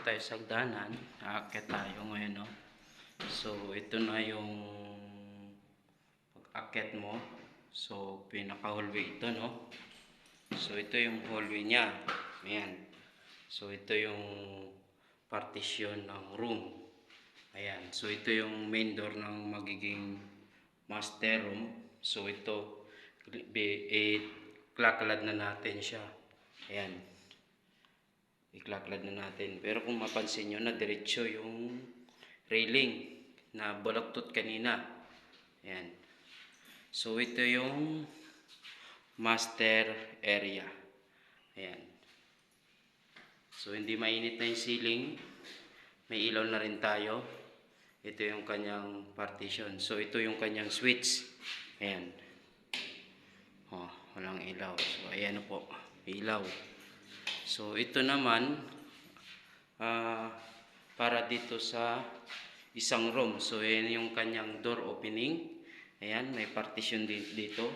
tayo sa hagdanan. Aakyat tayo ngayon, no? So, ito na yung pag-akyat mo. So, pinaka-hallway ito, no? So, ito yung hallway niya. Ayan. So, ito yung partition ng room. Ayan. So, ito yung main door ng magiging master room. So, ito, klaklad na natin siya. Ayan. Iklaklad na natin. Pero kung mapansin nyo na diretso yung railing na balaktot kanina. Ayan. So, ito yung master area. Ayan. So, hindi mainit na yung ceiling. May ilaw na rin tayo. Ito yung kanyang partition. So, ito yung kanyang switch. Ayan. Oh, walang ilaw. So, ayan po. Ilaw. So, ito naman, para dito sa isang room. So, ayan yung kanyang door opening. Ayan, may partition dito.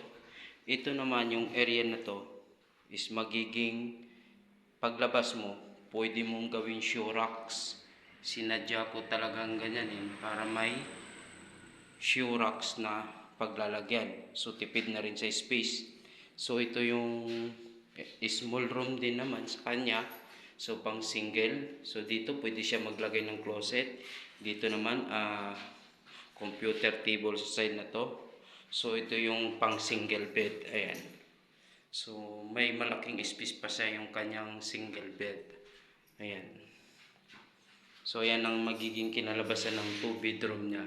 Ito naman, yung area na to is magiging, paglabas mo, pwede mong gawin shoe racks. Sinadya ko talagang ganyan para may shoe racks na paglalagyan. So, tipid na rin sa space. So, ito yung small room din naman sa kanya. So, pang single. So, dito pwede siya maglagay ng closet. Dito naman, computer table sa side na to. So, ito yung pang single bed. Ayan. So, may malaking space pa siya yung kanyang single bed. Ayan. So, ayan ang magiging kinalabasan ng 2 bedroom niya.